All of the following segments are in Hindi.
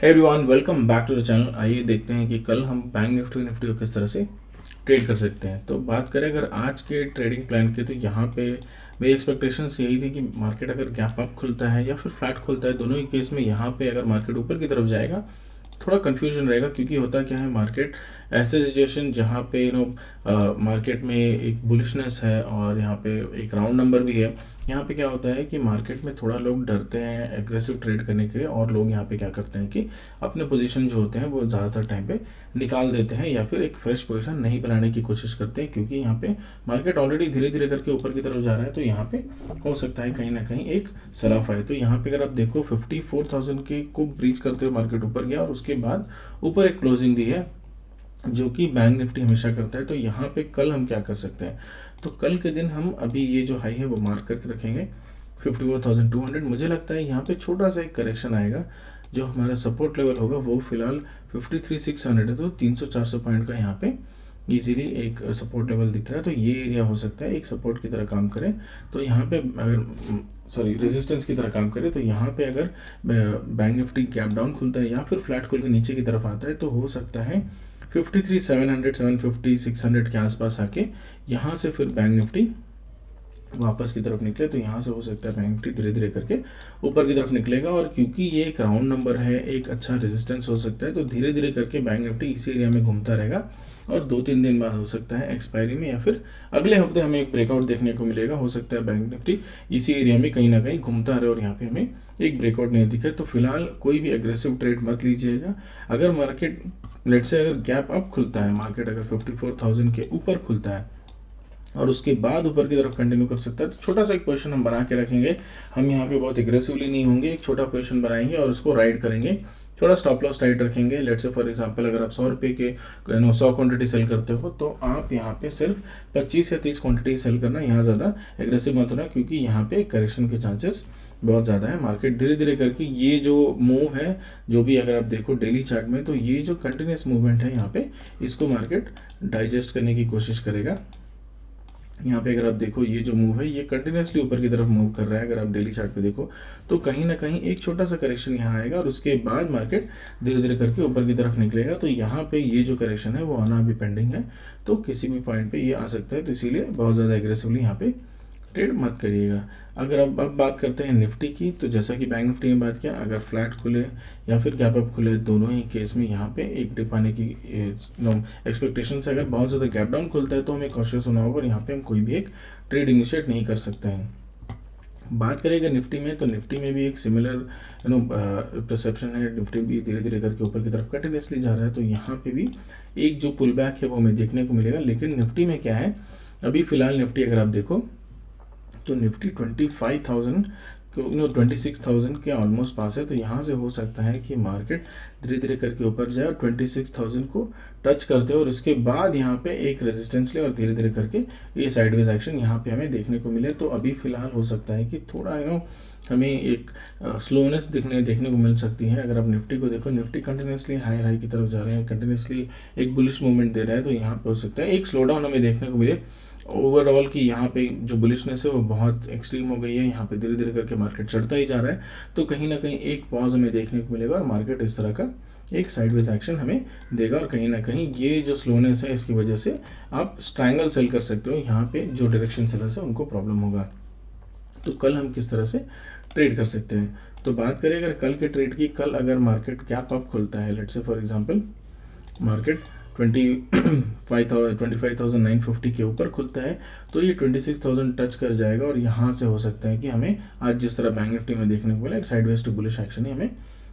Everyone welcome back to the channel. आइए देखते हैं कि कल हम बैंक निफ्टी को किस तरह से ट्रेड कर सकते हैं। तो बात करें अगर आज के ट्रेडिंग प्लान की, तो यहाँ पे मेरी एक्सपेक्टेशंस यही थी कि मार्केट अगर गैप अप खुलता है या फिर फ्लैट खुलता है, दोनों ही केस में यहाँ पे अगर मार्केट ऊपर की तरफ जाएगा थोड़ा कन्फ्यूजन रहेगा, क्योंकि होता क्या है, मार्केट ऐसे सिचुएशन जहाँ पे मार्केट में एक बुलिशनेस है और यहाँ पे एक राउंड नंबर भी है। यहाँ पे क्या होता है कि मार्केट में थोड़ा लोग डरते हैं एग्रेसिव ट्रेड करने के लिए, और लोग यहाँ पे क्या करते हैं कि अपने पोजीशन जो होते हैं वो ज़्यादातर टाइम पे निकाल देते हैं या फिर एक फ्रेश पोजीशन नहीं बनाने की कोशिश करते हैं, क्योंकि यहाँ पे मार्केट ऑलरेडी धीरे धीरे करके ऊपर की तरफ जा रहा है। तो यहाँ पे हो सकता है कहीं ना कहीं एक सेल ऑफ आए। तो यहाँ पे अगर आप देखो 54,000 के को ब्रीच करते हुए मार्केट ऊपर गया और उसके बाद ऊपर एक क्लोजिंग दी है, जो कि बैंक निफ्टी हमेशा करता है। तो यहाँ पे कल हम क्या कर सकते हैं, तो कल के दिन हम अभी ये जो हाई है वो मार्क करके रखेंगे 54,200। मुझे लगता है यहाँ पे छोटा सा एक करेक्शन आएगा, जो हमारा सपोर्ट लेवल होगा वो फिलहाल 53,600 है। तो 300-400 पॉइंट का यहाँ पे इजीली एक सपोर्ट लेवल दिख रहा है। तो ये एरिया हो सकता है एक सपोर्ट की तरह काम करे। तो यहाँ पे अगर रेजिस्टेंस की तरह काम करे, तो यहाँ पे अगर बैंक निफ्टी गैप डाउन खुलता है या फिर फ्लैट खुल के नीचे की तरफ आता है, तो हो सकता है 53,700, 750, 600 के आसपास आके यहाँ से फिर बैंक निफ्टी वापस की तरफ निकले। तो यहाँ से हो सकता है बैंक निफ्टी धीरे धीरे करके ऊपर की तरफ निकलेगा, और क्योंकि ये एक राउंड नंबर है, एक अच्छा रेजिस्टेंस हो सकता है, तो धीरे धीरे करके बैंक निफ्टी इसी एरिया में घूमता रहेगा। और 2-3 दिन बाद हो सकता है एक्सपायरी में या फिर अगले हफ्ते हमें एक ब्रेकआउट देखने को मिलेगा। हो सकता है बैंक निफ्टी इसी एरिया में कहीं ना कहीं घूमता रहे और यहाँ पे हमें एक ब्रेकआउट नहीं दिखे। तो फिलहाल कोई भी एग्रेसिव ट्रेड मत लीजिएगा। अगर मार्केट लेट से अगर गैप अप खुलता है, मार्केट अगर 54,000 के ऊपर खुलता है और उसके बाद ऊपर की तरफ कंटिन्यू कर सकता है, तो छोटा सा एक पोजीशन हम बना के रखेंगे। हम यहाँ पे बहुत एग्रेसिवली नहीं होंगे, एक छोटा पोजीशन बनाएंगे और उसको राइड करेंगे। थोड़ा स्टॉप लॉस टाइट रखेंगे। लेट्स से फॉर एग्जांपल अगर आप 100 रुपये के 100 क्वांटिटी सेल करते हो, तो आप यहाँ पे सिर्फ 25 या 30 क्वांटिटी सेल करना, यहाँ ज़्यादा एग्रेसिव मत होना, क्योंकि यहाँ पे करेक्शन के चांसेस बहुत ज़्यादा है। मार्केट धीरे धीरे करके ये जो मूव है, जो भी अगर आप देखो डेली चार्ट में, तो ये जो कंटिन्यूस मूवमेंट है यहाँ पे, इसको मार्केट डाइजेस्ट करने की कोशिश करेगा। यहाँ पे अगर आप देखो ये जो मूव है ये कंटिन्यूसली ऊपर की तरफ मूव कर रहा है। अगर आप डेली चार्ट पे देखो तो कहीं ना कहीं एक छोटा सा करेक्शन यहाँ आएगा और उसके बाद मार्केट धीरे धीरे करके ऊपर की तरफ निकलेगा। तो यहाँ पे ये जो करेक्शन है वो आना अभी पेंडिंग है, तो किसी भी पॉइंट पे ये आ सकता है। तो इसीलिए बहुत ज़्यादा एग्रेसिवली यहाँ पे ट्रेड मत करिएगा। अगर अब बात करते हैं निफ्टी की, तो जैसा कि बैंक निफ्टी में बात किया, अगर फ्लैट खुले या फिर गैप अप खुले, दोनों ही केस में यहाँ पे एक डिप आने की एक्सपेक्टेशन है। अगर बहुत ज़्यादा गैप डाउन खुलता है तो हमें कॉशियस होना होगा और यहाँ पे हम कोई भी एक ट्रेड इनिशिएट नहीं कर सकते हैं। बात करेंगे निफ्टी में, तो निफ्टी में भी एक सिमिलर परसेप्शन है। निफ्टी भी धीरे धीरे करके ऊपर की तरफ कंटिन्यूसली जा रहा है, तो यहाँ पे भी एक जो पुल बैक है वो हमें देखने को मिलेगा। लेकिन निफ्टी में क्या है, अभी फिलहाल निफ्टी अगर आप देखो तो निफ्टी 26,000 के ऑलमोस्ट पास है। तो यहाँ से हो सकता है कि मार्केट धीरे धीरे करके ऊपर जाए और 26,000 को टच करते हो और उसके बाद यहाँ पे एक रेजिस्टेंस ले और धीरे धीरे करके ये साइडवेज एक्शन यहाँ पे हमें देखने को मिले। तो अभी फिलहाल हो सकता है कि थोड़ा हमें एक स्लोनेस देखने को मिल सकती है। अगर आप निफ्टी को देखो, निफ्टी कंटिन्यूसली हाई की तरफ जा रहे हैं, कंटिन्यूसली एक बुलिश मूवमेंट दे रहा है। तो यहाँ पे हो सकता है एक स्लो डाउन हमें देखने को मिले ओवरऑल की। यहाँ पे जो बुलिशनेस है वो बहुत एक्सट्रीम हो गई है, यहाँ पे धीरे धीरे करके मार्केट चढ़ता ही जा रहा है। तो कहीं ना कहीं एक पॉज हमें देखने को मिलेगा और मार्केट इस तरह का एक साइडवेज एक्शन हमें देगा। और कहीं ना कहीं ये जो स्लोनेस है इसकी वजह से आप स्ट्रैंगल सेल कर सकते हो। यहाँ पे जो डायरेक्शन सेलर्स है उनको प्रॉब्लम होगा। तो कल हम किस तरह से ट्रेड कर सकते हैं, तो बात करें अगर कल के ट्रेड की, कल अगर मार्केट गैप अप खुलता है, let's say for example market 25,950 के ऊपर खुलता है, तो ये 26,000 टच कर जाएगा और यहाँ से हो सकता है कि हमें आज जिस तरह बैंक निफ्टी में देखने को मिला एक साइडवेज टू बुलिश एक्शन ही हमें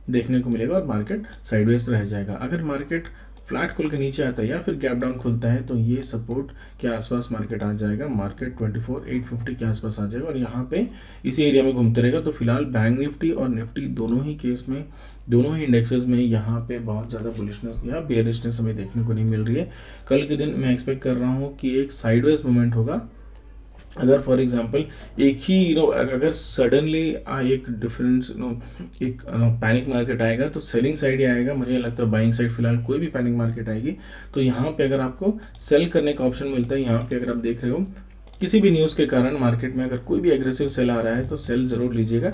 देखने को मिलेगा और मार्केट साइडवेज रह जाएगा। अगर मार्केट फ्लैट खुल के नीचे आता है या फिर गैप डाउन खुलता है, तो ये सपोर्ट के आसपास मार्केट आ जाएगा, मार्केट 24,850 के आसपास आ जाएगा और यहाँ पे इसी एरिया में घूमते रहेगा। तो फिलहाल बैंक निफ्टी और निफ्टी दोनों ही केस में, दोनों ही इंडेक्सेस में यहाँ पे बहुत ज़्यादा बुलिशनेस या बेयरिशनेस हमें देखने को नहीं मिल रही है। कल के दिन मैं एक्सपेक्ट कर रहा हूँ कि एक साइडवेज मूवमेंट होगा। अगर फॉर एग्जांपल एक ही अगर सडनली एक डिफरेंस एक पैनिक मार्केट आएगा, तो सेलिंग साइड ही आएगा। मुझे नहीं लगता बाइंग साइड फिलहाल कोई भी पैनिक मार्केट आएगी। तो यहाँ पे अगर आपको सेल करने का ऑप्शन मिलता है, यहाँ पे अगर आप देख रहे हो किसी भी न्यूज़ के कारण मार्केट में अगर कोई भी एग्रेसिव सेल आ रहा है तो सेल ज़रूर लीजिएगा।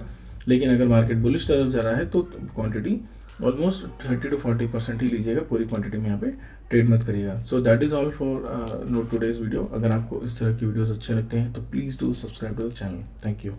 लेकिन अगर मार्केट बुलिश तरफ जा रहा है तो क्वांटिटी ऑलमोस्ट 30 to 40% ही लीजिएगा, पूरी क्वांटिटी में यहाँ पे ट्रेड मत करिएगा। So that is all for no today's video. अगर आपको इस तरह की वीडियोस अच्छे लगते हैं तो please do subscribe to the channel. Thank you.